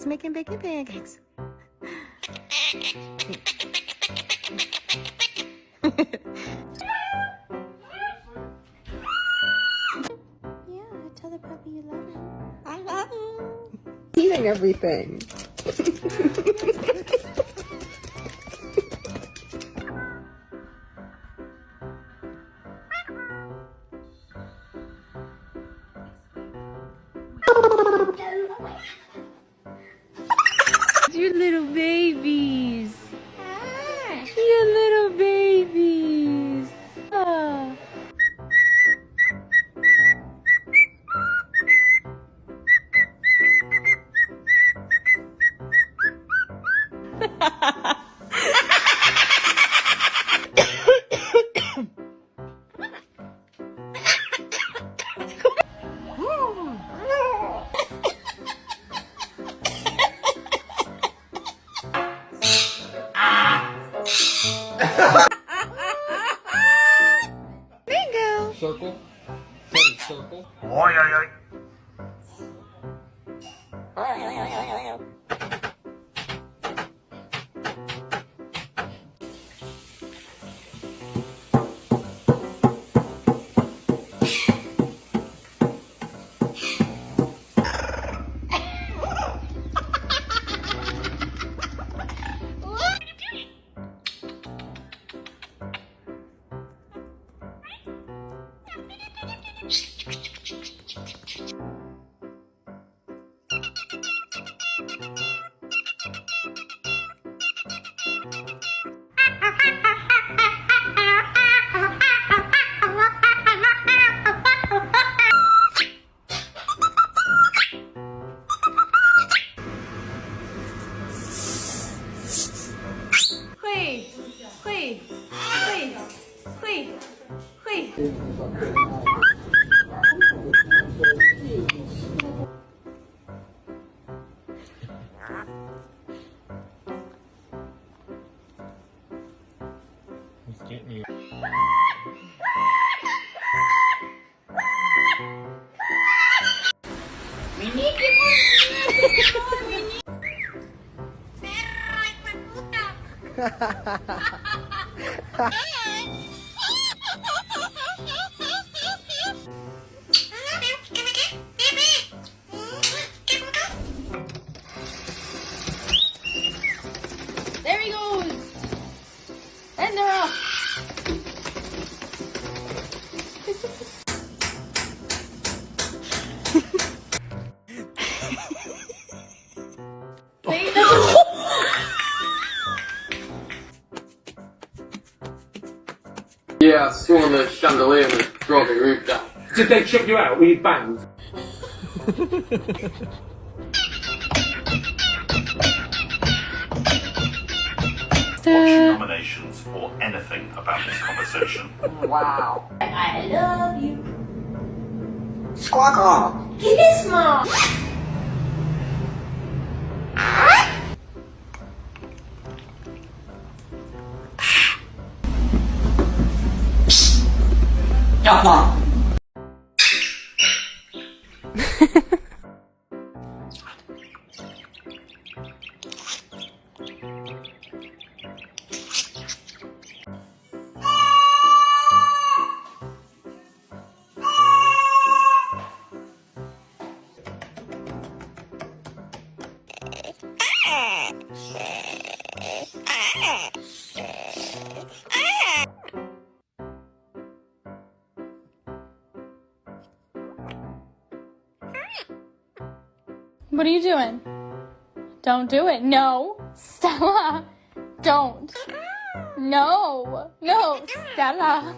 pancakes, making bacon pancakes. Yeah, tell the puppy you love him. I love him. Eating everything. Your little babies. Your little babies. Ah. Bingo. Circle. Circle. Oi, oi, oi. He's getting you. There he goes. And they're off. Yeah, I saw on the chandelier and it drove the roof down. Did they check you out? Were you banged? Watch your nominations or anything about this conversation. Wow. I love you. Squawk. Give me small. What are you doing? Don't do it. No. Stella. Don't. No. No. Stella.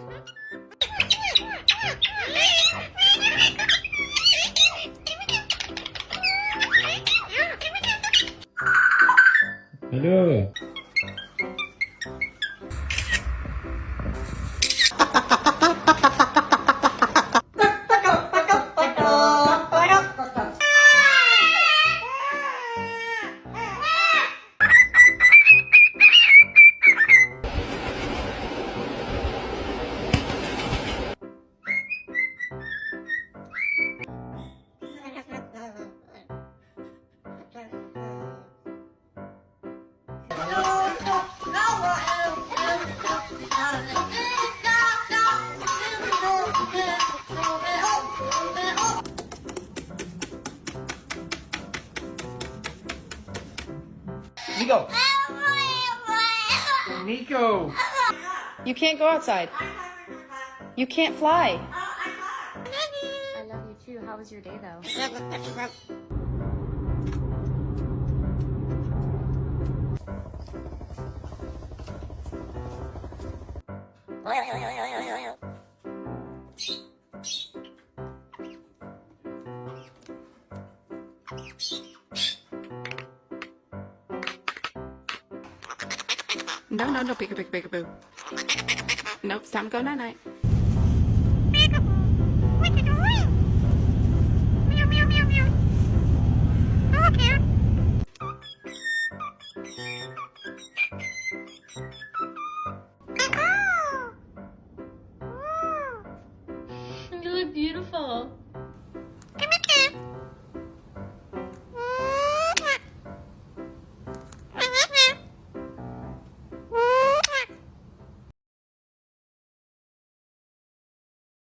Hello. Nico. Nico. You can't go outside. You can't fly. I love you too. How was your day though? No, peekaboo. Nope, it's time to go night-night. You look beautiful.